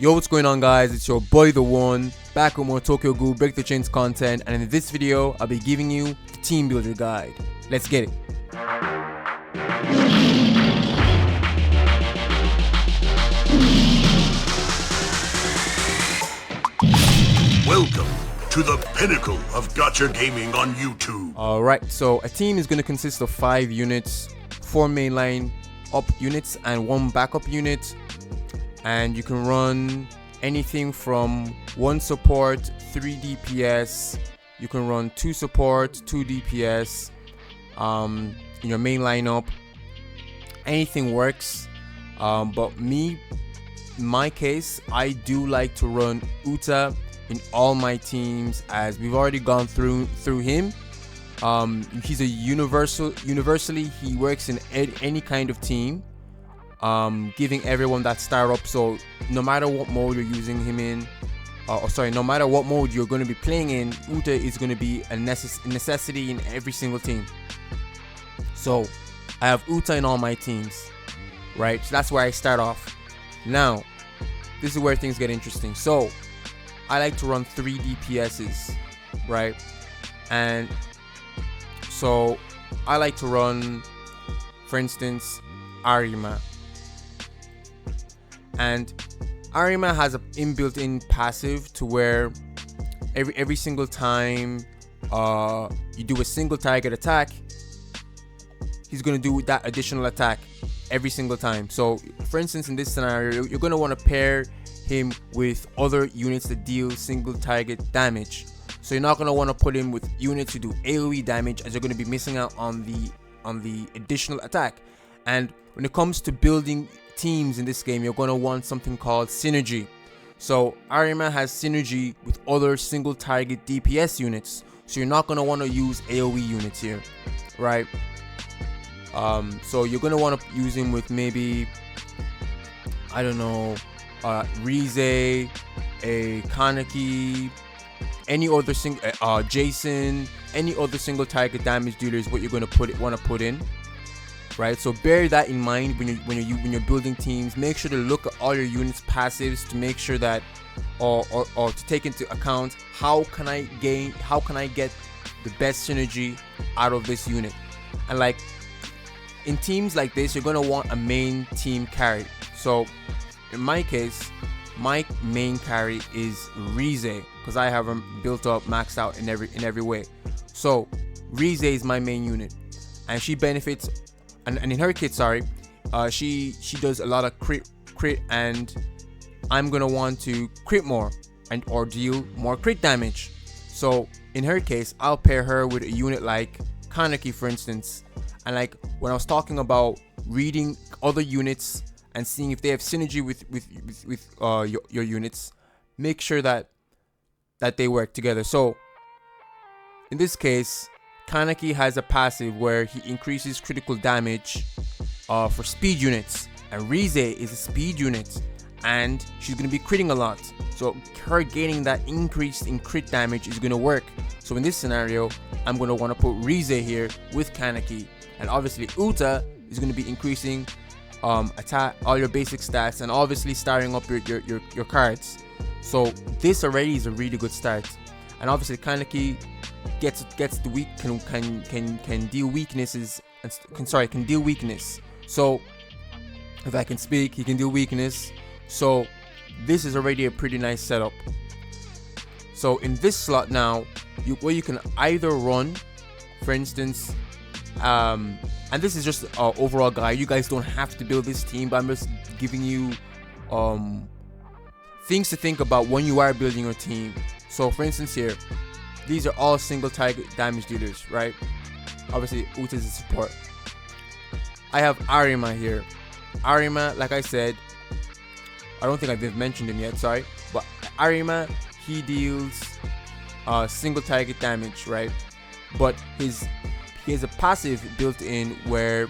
Yo, what's going on, guys? It's your boy the one, back with more Tokyo Ghoul Break the Chains content, and in this video I'll be giving you the team builder guide. Let's get it. Welcome to the pinnacle of Gacha gaming on YouTube. Alright, so a team is going to consist of 5 units, 4 mainline up units and 1 backup unit. And you can run anything from 1 support, 3 DPS. You can run 2 support, 2 DPS in your main lineup. Anything works. But me, in my case, I do like to run Uta in all my teams, as we've already gone through him. He's a universally he works in any kind of team. Giving everyone that star up, so no matter what mode you're using him in, no matter what mode you're going to be playing in, Uta is going to be a necessity in every single team. So I have Uta in all my teams, right? So that's where I start off. Now this is where things get interesting. So I like to run 3 DPSs, right? And so I like to run, for instance, Arima. And Arima has an inbuilt-in passive to where every single time you do a single target attack, he's going to do that additional attack every single time. So for instance, in this scenario, you're going to want to pair him with other units that deal single target damage. So you're not going to want to put him with units who do AoE damage, as you're going to be missing out on the additional attack. And when it comes to building teams in this game, you're going to want something called synergy. So Arima has synergy with other single target DPS units, so you're not going to want to use AoE units here, right? So you're going to want to use him with maybe, I don't know, Rize, a Kaneki, any other Jason, any other single target damage dealer is what you're going to want to put in. Right, so bear that in mind when you're building teams. Make sure to look at all your units' passives to make sure that, or to take into account, how can I get the best synergy out of this unit. And like in teams like this, you're gonna want a main team carry. So in my case, my main carry is Rize, because I have him built up, maxed out in every way. So Rize is my main unit, and she benefits. And in her kit, she does a lot of crit, and I'm gonna want to crit more or deal more crit damage. So in her case, I'll pair her with a unit like Kaneki, for instance. And like when I was talking about reading other units and seeing if they have synergy with your units, make sure that they work together. So in this case, Kaneki has a passive where he increases critical damage for speed units, and Rize is a speed unit, and she's going to be critting a lot. So her gaining that increase in crit damage is going to work. So in this scenario, I'm going to want to put Rize here with Kaneki, and obviously Uta is going to be increasing attack, all your basic stats, and obviously starting up your cards. So this already is a really good start. And obviously Kaneki gets the weak can deal weaknesses, can deal weakness. So if I can speak, he can deal weakness. So this is already a pretty nice setup. So in this slot now, you can either run, for instance, and this is just an overall guide. You guys don't have to build this team, but I'm just giving you things to think about when you are building your team. So for instance here, these are all single target damage dealers, right? Obviously Uta is a support. I have Arima here. Arima, like I said, I don't think I've mentioned him yet, sorry, but Arima, he deals single target damage, right? But he has a passive built in where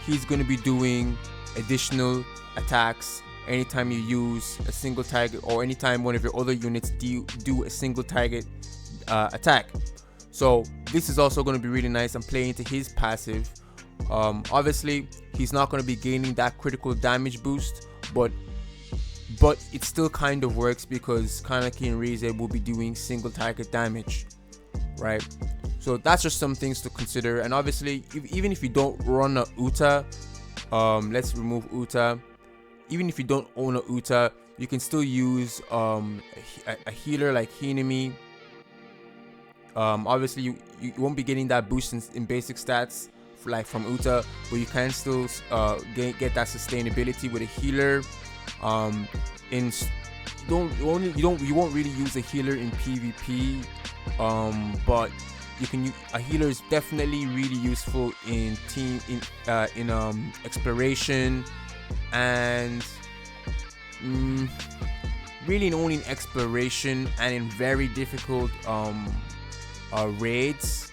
he's going to be doing additional attacks anytime you use a single target, or anytime one of your other units do a single target attack. So this is also going to be really nice and play into his passive. Obviously he's not going to be gaining that critical damage boost, but but it still kind of works because Kaneki and Rize will be doing single target damage, right? So that's just some things to consider. And obviously, even if you don't run a Uta, let's remove Uta. Even if you don't own a Uta, you can still use a healer like Hinami. Obviously, you won't be getting that boost in basic stats from Uta, but you can still get that sustainability with a healer. You won't really use a healer in PvP, but a healer is definitely really useful in exploration, and really only in exploration and in very difficult raids.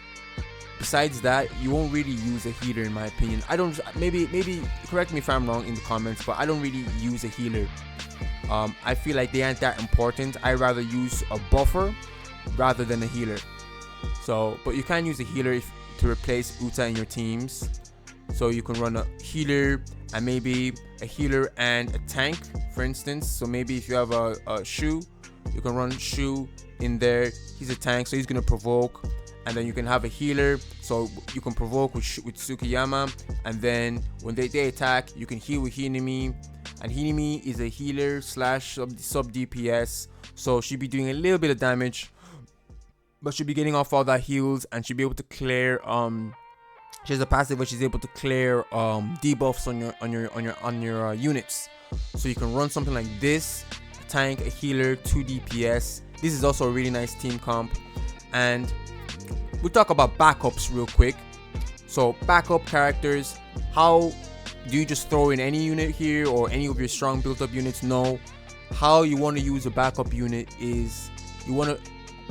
Besides that, you won't really use a healer in my opinion. I don't. Maybe correct me if I'm wrong in the comments, but I don't really use a healer. I feel like they aren't that important. I rather use a buffer rather than a healer. So, but you can use a healer to replace Uta in your teams. So you can run a healer and maybe a healer and a tank, for instance. So maybe if you have a Shu, you can run Shu in there. He's a tank, so he's gonna provoke. And then you can have a healer, so you can provoke with Tsukiyama, and then when they attack, you can heal with Hinami. And Hinami is a healer / sub DPS, so she'll be doing a little bit of damage, but she'll be getting off all that heals, and she'll be able to clear. She has a passive where she's able to clear debuffs on your units. So you can run something like this: a tank, a healer, 2 DPS. This is also a really nice team comp, and we'll talk about backups real quick. So backup characters, how do you just throw in any unit here or any of your strong built up units? No. How you want to use a backup unit is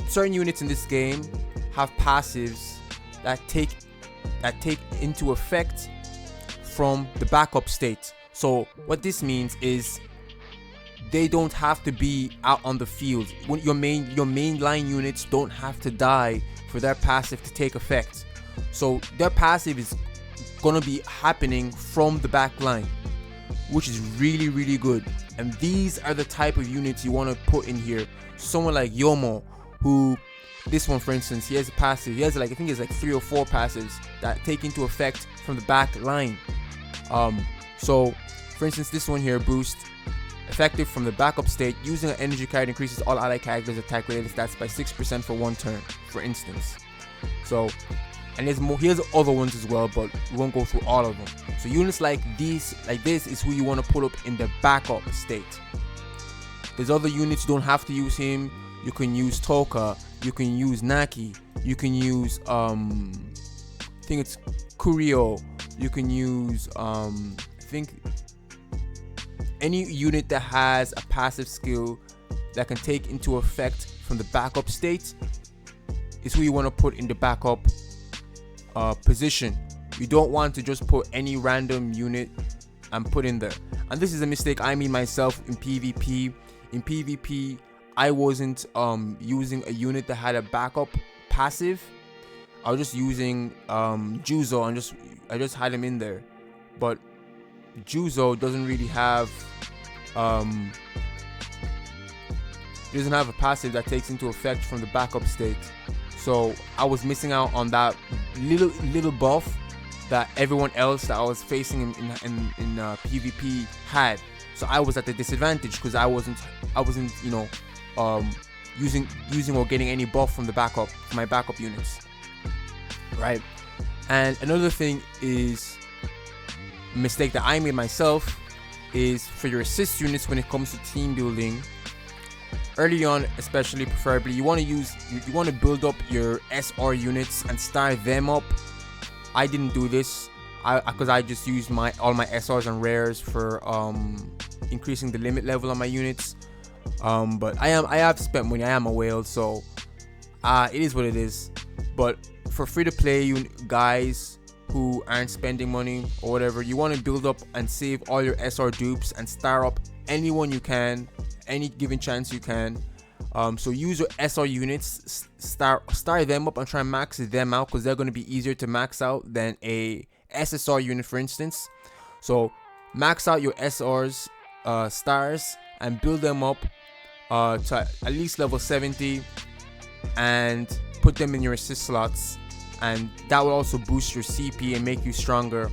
certain units in this game have passives that take into effect from the backup state. So what this means is they don't have to be out on the field. When your main line units don't have to die for their passive to take effect. So their passive is gonna be happening from the back line, which is really, really good. And these are the type of units you want to put in here. Someone like Yomo, who, this one for instance, he has a passive. He has I think 3 or 4 passives that take into effect from the back line. So for instance, this one here, boost, effective from the backup state. Using an energy card increases all allied characters' attack related stats by 6% for 1 turn, for instance. So, and there's more. Here's other ones as well, but we won't go through all of them. So units like this is who you want to put up in the backup state. There's other units, you don't have to use him. You can use Toka, you can use Naki, you can use I think it's Kurio, you can use I think any unit that has a passive skill that can take into effect from the backup state is who you want to put in the backup position. You don't want to just put any random unit and put in there. And this is a mistake I made myself in PvP. In PvP, I wasn't using a unit that had a backup passive. I was just using Juzo and I just had him in there. But Juzo doesn't really have a passive that takes into effect from the backup state. So I was missing out on that little buff that everyone else that I was facing in PvP had. So I was at the disadvantage because I wasn't using or getting any buff from my backup units, right? And another thing is a mistake that I made myself is for your assist units when it comes to team building. Early on, especially, preferably, you want to build up your SR units and start them up. I didn't do this because I just used all my SRs and rares for increasing the limit level on my units. But I have spent money. I am a whale, so it is what it is. But for free to play guys who aren't spending money or whatever, you want to build up and save all your SR dupes and star up anyone you can, any given chance you can. So use your SR units, star them up and try and max them out because they're going to be easier to max out than a SSR unit, for instance. So max out your SRs stars and build them up to at least level 70 and put them in your assist slots, and that will also boost your CP and make you stronger.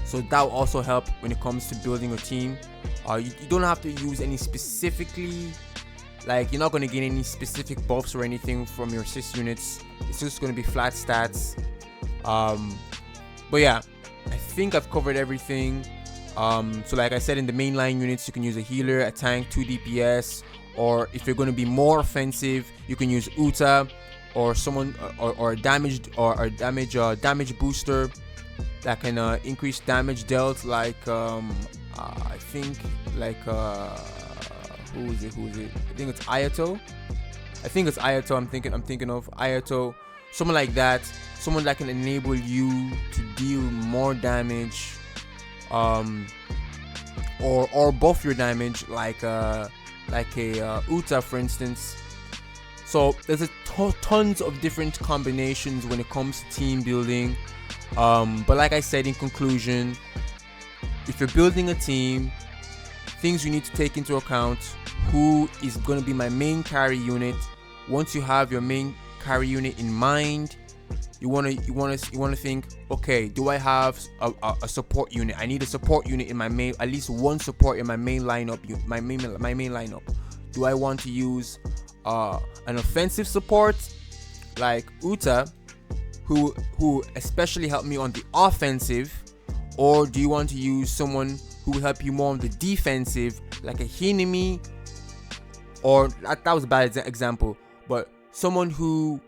So that will also help when it comes to building a team. You don't have to use any specifically, like you're not going to gain any specific buffs or anything from your assist units. It's just going to be flat stats. But yeah, I think I've covered everything. So like I said, in the mainline units, you can use a healer, a tank, 2 DPS, or if you're going to be more offensive, you can use Uta or someone or a damage booster that can increase damage dealt, like I think like who is it? I think it's Ayato. I'm thinking of Ayato. Someone like that. Someone that can enable you to deal more damage, or buff your damage, like a Uta, for instance. So there's tons of different combinations when it comes to team building. But like I said, in conclusion, if you're building a team, things you need to take into account: who is going to be my main carry unit. Once you have your main carry unit in mind, you want to think, okay, do I have a support unit? I need a support unit in my main, at least one support in my main lineup. My main lineup. Do I want to use an offensive support like Uta, who especially helped me on the offensive, or do you want to use someone who will help you more on the defensive, like a Hinami, or that was a bad example, but someone who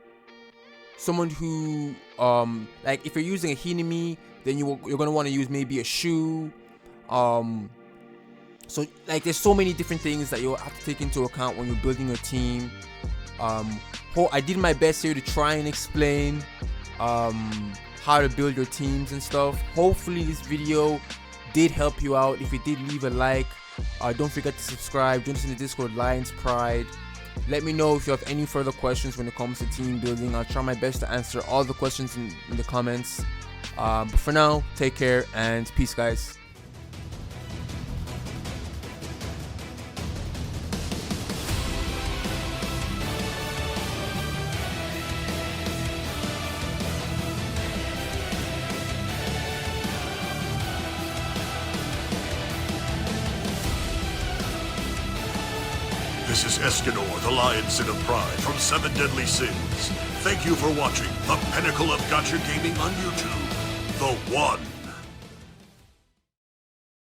like if you're using a Hinami, then you're gonna want to use maybe a Shu. So like there's so many different things that you'll have to take into account when you're building a team. I did my best here to try and explain how to build your teams and stuff. Hopefully this video did help you out. If it did, leave a like. Don't forget to subscribe. Join us in the Discord, Lions Pride. Let me know if you have any further questions when it comes to team building. I'll try my best to answer all the questions in the comments. But for now, take care and peace, guys. This is Escanor, the Lion Sin of Pride from 7 Deadly Sins. Thank you for watching the pinnacle of Gacha gaming on YouTube, the one